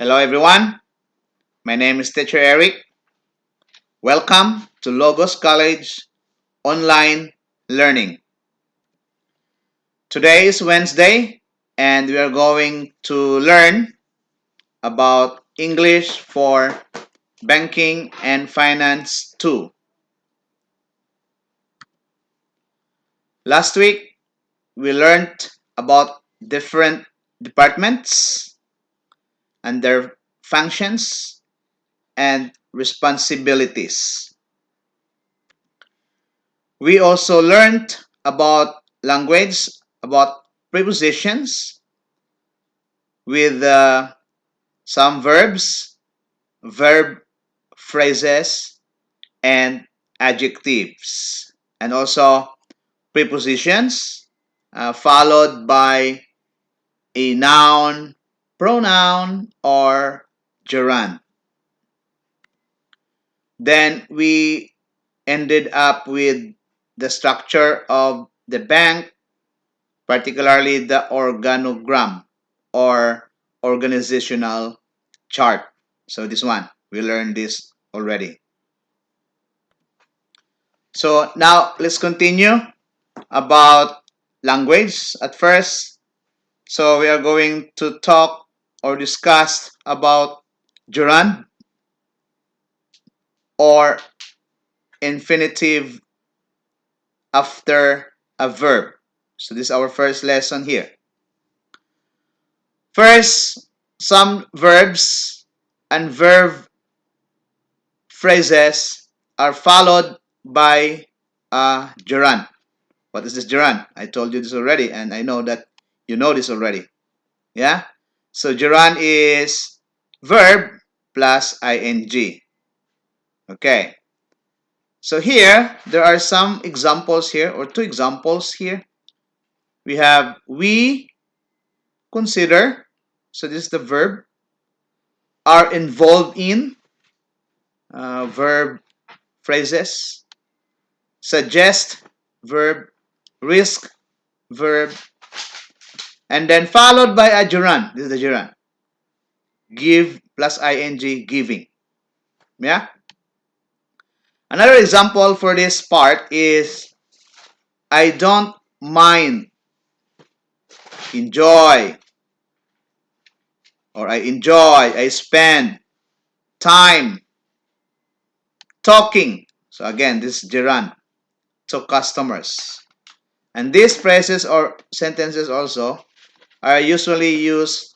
Hello everyone, my name is Teacher Eric. Welcome to Logos College Online Learning. Today is Wednesday and we are going to learn about English for Banking and Finance 2. Last week we learned about different departments and their functions and responsibilities. We also learned about language, about prepositions with some verbs, verb phrases, and adjectives, and also prepositions followed by a noun, pronoun, or gerund. Then we ended up with the structure of the bank, particularly the organogram or organizational chart. So this one, we learned this already. So now let's continue about language at first. So we are going to talk or discuss about gerund or infinitive after a verb. So this is our first lesson here. First, some verbs and verb phrases are followed by a gerund. What is this gerund? I told you this already, and I know that you know this already. Yeah? So gerund is verb plus ing. Okay. So here, there are some examples here, or two examples here. We have we consider, so this is the verb, are involved in verb phrases, suggest verb, risk verb, and then followed by a gerund. This is the gerund. Give plus ing, giving. Yeah. Another example for this part is I don't mind, enjoy, or I enjoy, I spend time talking. So again, this is gerund to customers. And these phrases or sentences also are usually used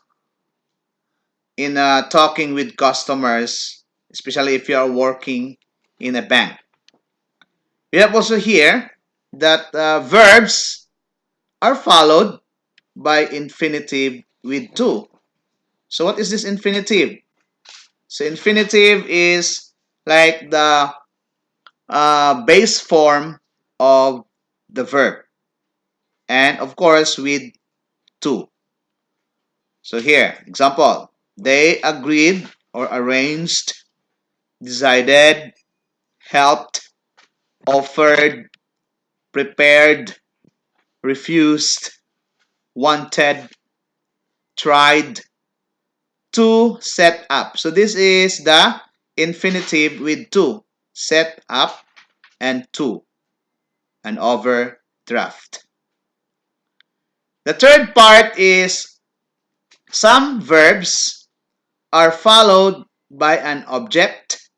in talking with customers, especially if you are working in a bank. We have also here that verbs are followed by infinitive with to. So what is this infinitive? So infinitive is like the base form of the verb, and of course with to. So here, example, they agreed or arranged, decided, helped, offered, prepared, refused, wanted, tried, to set up. So this is the infinitive with to, set up, and to, an overdraft. The third part is some verbs are followed by an object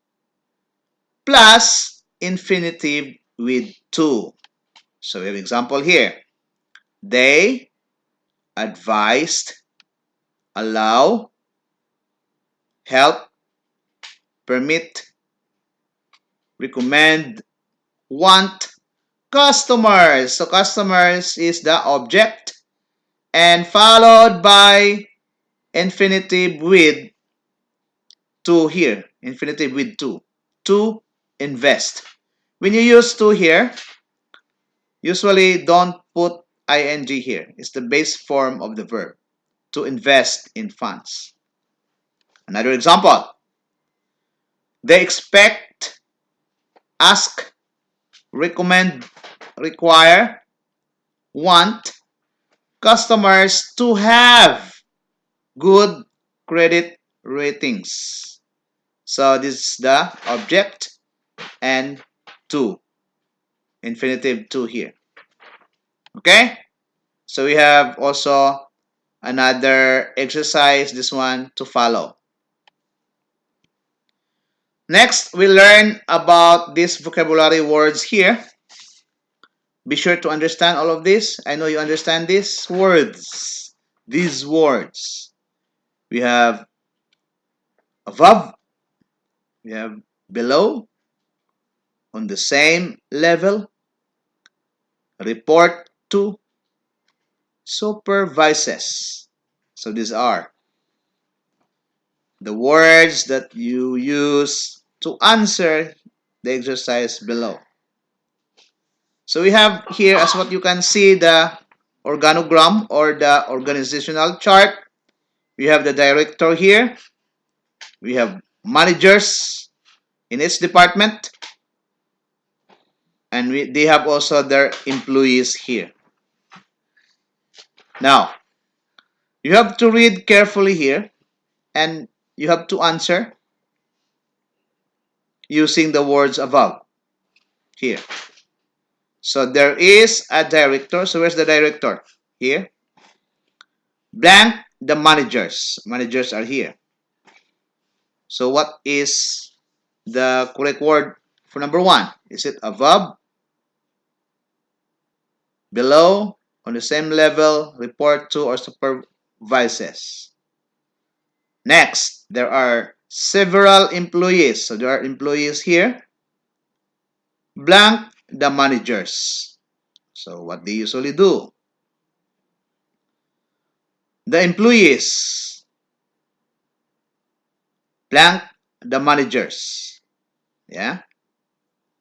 plus infinitive with to. So we have an example here. They advised, allow, help, permit, recommend, want, customers. So customers is the object and followed by infinitive with to here. Infinitive with to. To invest. When you use to here, usually don't put ing here. It's the base form of the verb. To invest in funds. Another example. They expect, ask, recommend, require, want customers to have good credit ratings. So this is the object and to, infinitive to here. Okay? So we have also another exercise, this one to follow. Next, we learn about these vocabulary words here. Be sure to understand all of this. I know you understand these words. These words. We have above, we have below, on the same level, report to, supervises. So these are the words that you use to answer the exercise below. So we have here, as what you can see, the organogram or the organizational chart. We have the director here. We have managers in each department. And they have also their employees here. Now, you have to read carefully here and you have to answer using the words above here. So there is a director. So where's the director? Here. Blank, the managers. Managers are here. So what is the correct word for number one? Is it above, below, on the same level, report to, or supervises? Next, there are several employees. So there are employees here. Blank, the managers. So what they usually do? The employees. Blank, the managers. Yeah.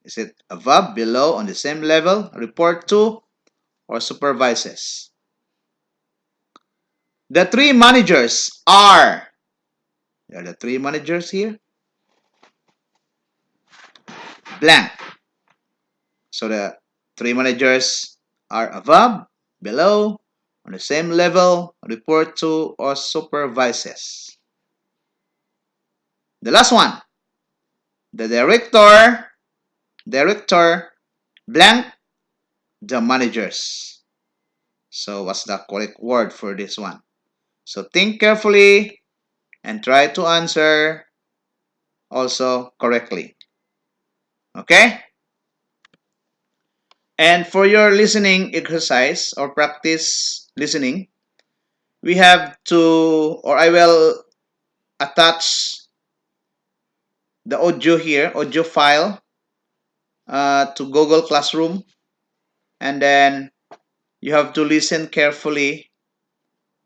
Is it above, below, on the same level, report to, or supervises? The three managers are. There are the three managers here. Blank. So the three managers are above, below, on the same level, report to, or supervises. The last one, the director, blank, the managers. So what's the correct word for this one? So think carefully and try to answer also correctly. Okay? And for your listening exercise or practice listening, we have to, or I will attach the audio here, audio file to Google Classroom, and then you have to listen carefully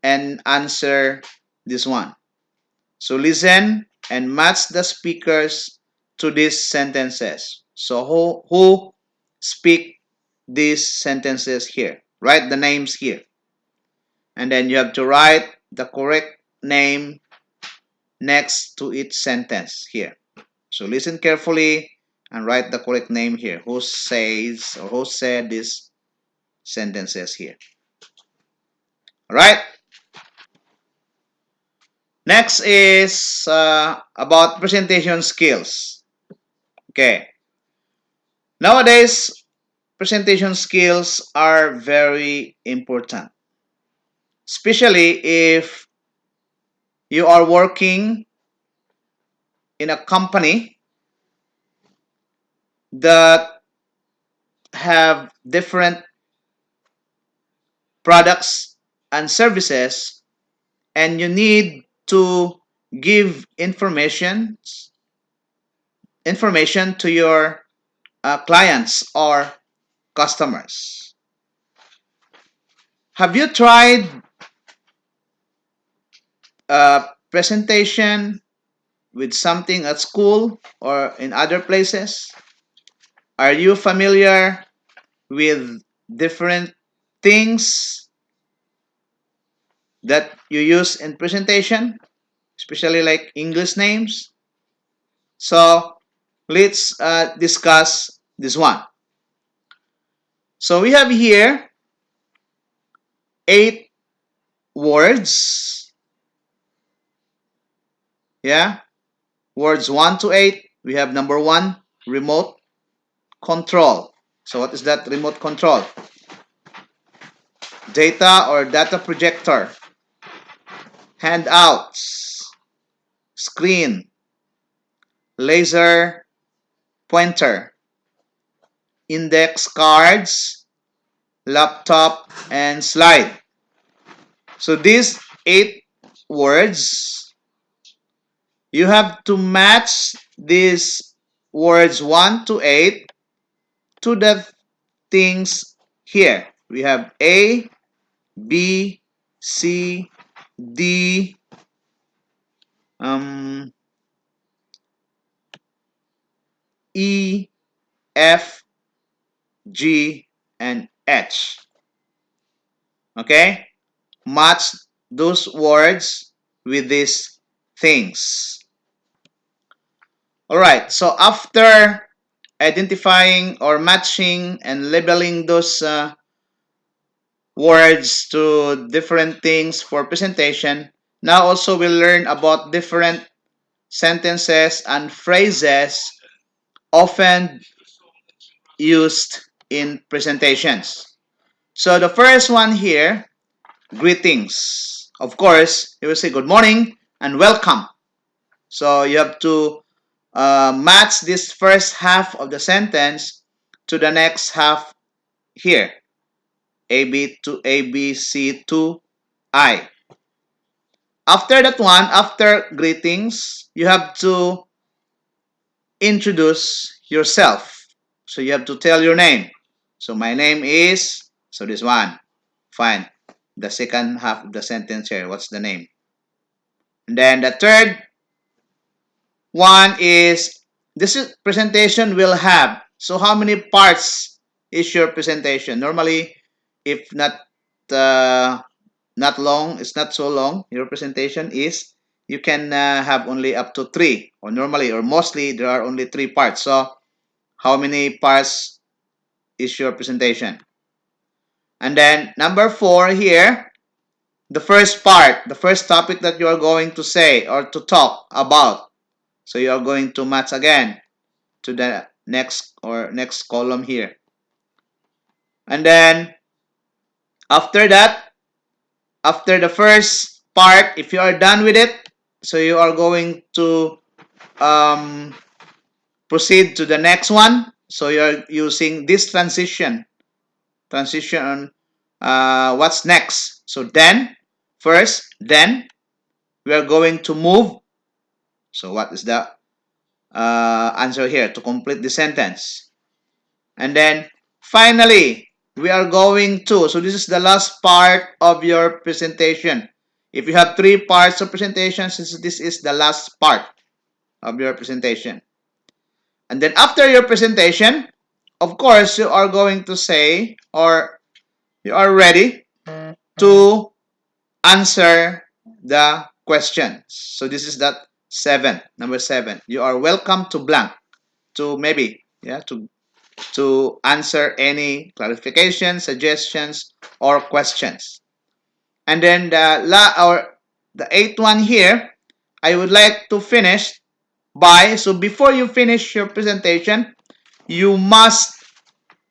and answer this one. So listen and match the speakers to these sentences. So who speak these sentences here? Write the names here. And then you have to write the correct name next to each sentence here. So listen carefully and write the correct name here. Who says or who said these sentences here? All right. Next is about presentation skills. Okay. Nowadays, presentation skills are very important, especially if you are working in a company that have different products and services, and you need to give information to your clients or customers. Have you tried a presentation with something at school or in other places? Are you familiar with different things that you use in presentation, especially like English names? So let's discuss this one. So we have here 8 words Yeah? Words 1 to 8, we have number 1, remote control. So what is that remote control? Data or data projector, handouts, screen, laser pointer, index cards, laptop, and slide. So these 8 words, you have to match these words 1 to 8 to the things here. We have A, B, C, D, um, E, F, G, and H. Okay? Match those words with these things. Alright, so after identifying or matching and labeling those words to different things for presentation, now also we'll learn about different sentences and phrases often used in presentations. So the first one here, greetings. Of course, you will say good morning and welcome. So you have to match this first half of the sentence to the next half here. ABC to I. After that one, after greetings, you have to introduce yourself. So you have to tell your name. So my name is, so this one. Fine. The second half of the sentence here, what's the name? And then the third one is, this presentation will have, so how many parts is your presentation? Normally, if uh, not long, it's not so long, your presentation is, you can have only up to 3, or normally or mostly there are only 3 parts. So how many parts is your presentation? And then number 4 here, the first part, the first topic that you are going to say or to talk about. So you are going to match again to the next column here. And then after that, after the first part, if you are done with it, so you are going to um, proceed to the next one. So you are using this transition on what's next. So then, first, then we are going to move. So what is the answer here to complete the sentence? And then finally, we are going to, so this is the last part of your presentation. If you have 3 parts of presentation, since this is the last part of your presentation. And then after your presentation, of course, you are going to say, or you are ready to answer the questions. So this is that 7, number 7. You are welcome to blank, to maybe, yeah, to answer any clarifications, suggestions, or questions. And then the 8th one here, I would like to finish by, so before you finish your presentation, you must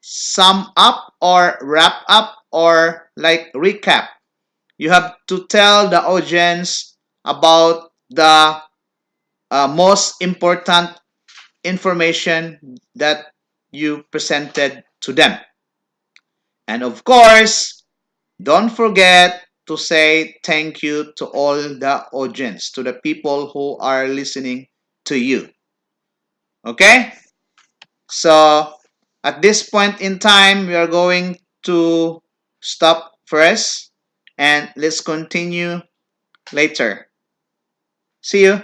sum up or wrap up or like recap. You have to tell the audience about the most important information that you presented to them. And of course, don't forget to say thank you to all the audience, to the people who are listening to you. Okay? So, at this point in time, we are going to stop first and let's continue later. See you.